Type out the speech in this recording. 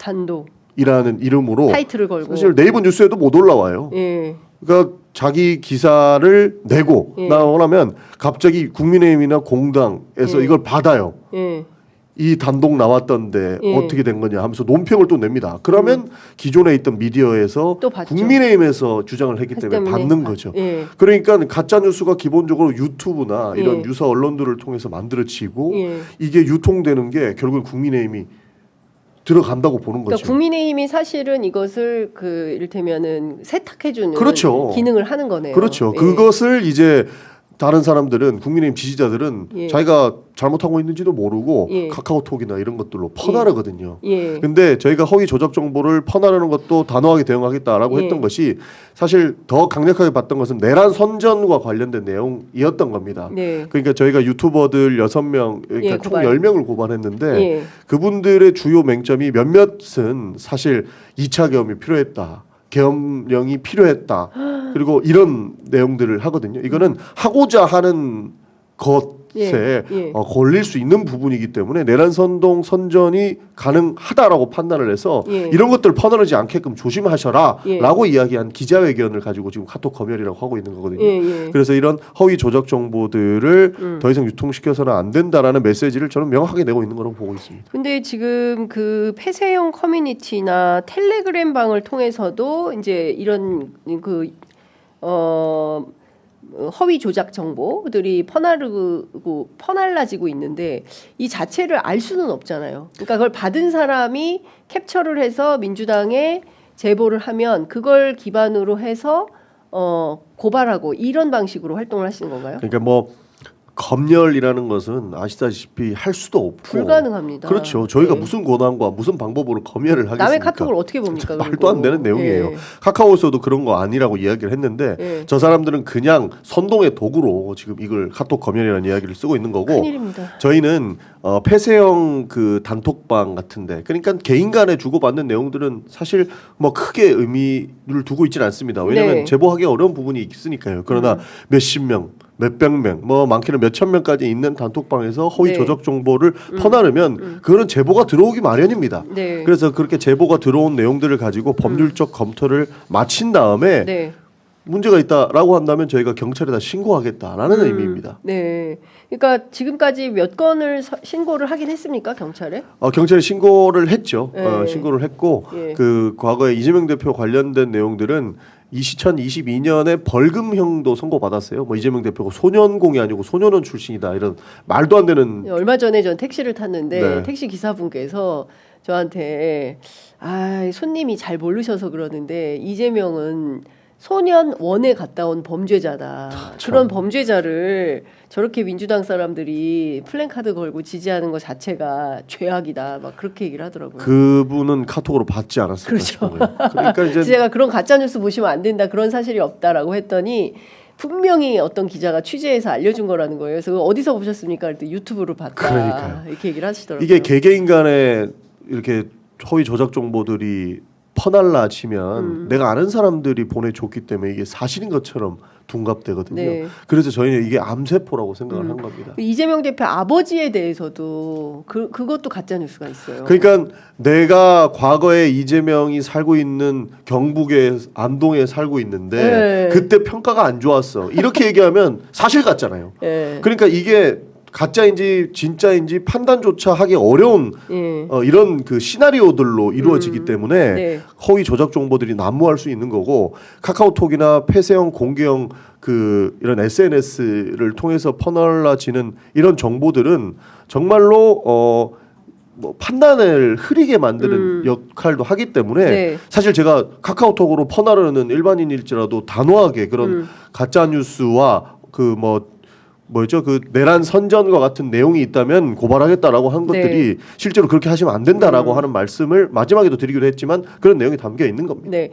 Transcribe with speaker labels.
Speaker 1: 단독이라는 이름으로
Speaker 2: 타이틀을 걸고
Speaker 1: 사실 네이버 뉴스에도 못 올라와요.
Speaker 2: 예.
Speaker 1: 그러니까 자기 기사를 내고
Speaker 2: 예.
Speaker 1: 나오면 갑자기 국민의힘이나 공당에서
Speaker 2: 예.
Speaker 1: 이걸 받아요.
Speaker 2: 예.
Speaker 1: 이 단독 나왔던데
Speaker 2: 예.
Speaker 1: 어떻게 된 거냐 하면서 논평을 또 냅니다. 그러면 기존에 있던 미디어에서
Speaker 2: 또 받죠.
Speaker 1: 국민의힘에서 주장을 했기 때문에
Speaker 2: 때문에
Speaker 1: 받는 거죠.
Speaker 2: 예.
Speaker 1: 그러니까 가짜 뉴스가 기본적으로 유튜브나 이런
Speaker 2: 예.
Speaker 1: 유사 언론들을 통해서 만들어지고
Speaker 2: 예.
Speaker 1: 이게 유통되는 게 결국 국민의힘이 들어간다고 보는 거죠.
Speaker 2: 그러니까 국민의힘이 사실은 이것을 그 이를테면은 세탁해주는
Speaker 1: 그렇죠.
Speaker 2: 기능을 하는 거네요.
Speaker 1: 그렇죠.
Speaker 2: 예.
Speaker 1: 그것을 이제 다른 사람들은 국민의힘 지지자들은
Speaker 2: 예.
Speaker 1: 자기가 잘못하고 있는지도 모르고
Speaker 2: 예.
Speaker 1: 카카오톡이나 이런 것들로 퍼나르거든요.
Speaker 2: 예.
Speaker 1: 근데 저희가 허위 조작 정보를 퍼나르는 것도 단호하게 대응하겠다라고
Speaker 2: 예.
Speaker 1: 했던 것이 사실 더 강력하게 봤던 것은 내란 선전과 관련된 내용이었던 겁니다.
Speaker 2: 네.
Speaker 1: 그러니까 저희가 유튜버들 6명 그러니까
Speaker 2: 예,
Speaker 1: 총
Speaker 2: 고발.
Speaker 1: 10명을 고발했는데
Speaker 2: 예.
Speaker 1: 그분들의 주요 맹점이 몇몇은 사실 2차 계엄이 필요했다. 계엄령이 필요했다. 그리고 이런 내용들을 하거든요. 이거는 하고자 하는 것에
Speaker 2: 예, 예.
Speaker 1: 걸릴 수 있는 부분이기 때문에 내란 선동 선전이 가능하다라고 판단을 해서
Speaker 2: 예.
Speaker 1: 이런 것들 퍼나르지 않게끔 조심하셔라라고
Speaker 2: 예.
Speaker 1: 이야기한 기자회견을 가지고 지금 카톡 검열이라고 하고 있는 거거든요.
Speaker 2: 예, 예.
Speaker 1: 그래서 이런 허위 조작 정보들을 더 이상 유통시켜서는 안 된다라는 메시지를 저는 명확하게 내고 있는 거라고 보고 있습니다.
Speaker 2: 근데 지금 그 폐쇄형 커뮤니티나 텔레그램 방을 통해서도 이제 이런 그 허위 조작 정보들이 퍼날라지고 있는데 이 자체를 알 수는 없잖아요. 그러니까 그걸 받은 사람이 캡처를 해서 민주당에 제보를 하면 그걸 기반으로 해서 고발하고 이런 방식으로 활동을 하시는 건가요?
Speaker 1: 그러니까 뭐 검열이라는 것은 아시다시피 할 수도 없고
Speaker 2: 불가능합니다.
Speaker 1: 그렇죠. 저희가
Speaker 2: 네.
Speaker 1: 무슨 권한과 무슨 방법으로 검열을 하겠습니까?
Speaker 2: 남의 카톡을 어떻게 봅니까?
Speaker 1: 말도 안 되는 내용이에요.
Speaker 2: 예.
Speaker 1: 카카오에서도 그런 거 아니라고 이야기를 했는데
Speaker 2: 예.
Speaker 1: 저 사람들은 그냥 선동의 도구로 지금 이걸 카톡 검열이라는 이야기를 쓰고 있는 거고
Speaker 2: 큰일입니다.
Speaker 1: 저희는 폐쇄형 그 단톡방 같은데 그러니까 개인 간에 주고받는 내용들은 사실 뭐 크게 의미를 두고 있지는 않습니다. 왜냐하면
Speaker 2: 네.
Speaker 1: 제보하기 어려운 부분이 있으니까요. 그러나 몇십 명 몇백 명, 뭐 많게는 몇천 명까지 있는 단톡방에서 허위
Speaker 2: 네.
Speaker 1: 조작 정보를 퍼나르면 그거는 제보가 들어오기 마련입니다.
Speaker 2: 네.
Speaker 1: 그래서 그렇게 제보가 들어온 내용들을 가지고 법률적 검토를 마친 다음에
Speaker 2: 네.
Speaker 1: 문제가 있다라고 한다면 저희가 경찰에다 신고하겠다라는 의미입니다.
Speaker 2: 네. 그러니까 지금까지 몇 건을 신고를 하긴 했습니까 경찰에?
Speaker 1: 경찰에 신고를 했죠.
Speaker 2: 네.
Speaker 1: 신고를 했고
Speaker 2: 예.
Speaker 1: 그 과거에 이재명 대표 관련된 내용들은 2022년에 벌금형도 선고받았어요. 뭐 이재명 대표가 소년공이 아니고 소년원 출신이다 이런 말도 안 되는.
Speaker 2: 얼마 전에 전 택시를 탔는데
Speaker 1: 네.
Speaker 2: 택시 기사분께서 저한테 손님이 잘 모르셔서 그러는데 이재명은 소년원에 갔다 온 범죄자다. 그런 범죄자를 저렇게 민주당 사람들이 플랜카드 걸고 지지하는 것 자체가 죄악이다. 막 그렇게 얘기를 하더라고요.
Speaker 1: 그분은 카톡으로 받지 않았을까
Speaker 2: 그렇죠.
Speaker 1: 싶어요. 그러니까 이제
Speaker 2: 제가 그런 가짜 뉴스 보시면 안 된다. 그런 사실이 없다라고 했더니 분명히 어떤 기자가 취재해서 알려준 거라는 거예요. 그래서 어디서 보셨습니까? 그랬더니 유튜브로 봤다.
Speaker 1: 그러니까요.
Speaker 2: 이렇게 얘기를 하시더라고요.
Speaker 1: 이게 개개인 간에 이렇게 허위 조작 정보들이 퍼날라치면 내가 아는 사람들이 보내줬기 때문에 이게 사실인 것처럼 둔갑되거든요.
Speaker 2: 네.
Speaker 1: 그래서 저희는 이게 암세포라고 생각을 한 겁니다.
Speaker 2: 이재명 대표 아버지에 대해서도 그것도 가짜 뉴스가 있어요.
Speaker 1: 그러니까 내가 과거에 이재명이 살고 있는 경북의 안동에 살고 있는데
Speaker 2: 네.
Speaker 1: 그때 평가가 안 좋았어. 이렇게 얘기하면 사실 같잖아요.
Speaker 2: 예.
Speaker 1: 그러니까 이게 가짜인지 진짜인지 판단조차 하기 어려운
Speaker 2: 예.
Speaker 1: 이런 그 시나리오들로 이루어지기 때문에
Speaker 2: 네.
Speaker 1: 허위 조작 정보들이 난무할 수 있는 거고 카카오톡이나 폐쇄형 공개형 그 이런 SNS를 통해서 퍼날라지는 이런 정보들은 정말로 뭐 판단을 흐리게 만드는 역할도 하기 때문에
Speaker 2: 네.
Speaker 1: 사실 제가 카카오톡으로 퍼나르는 일반인일지라도 단호하게 그런 가짜 뉴스와 그 뭐였죠? 그 내란 선전과 같은 내용이 있다면 고발하겠다라고 한 것들이 실제로 그렇게 하시면 안 된다라고 하는 말씀을 마지막에도 드리기로 했지만 그런 내용이 담겨 있는 겁니다.
Speaker 2: 네.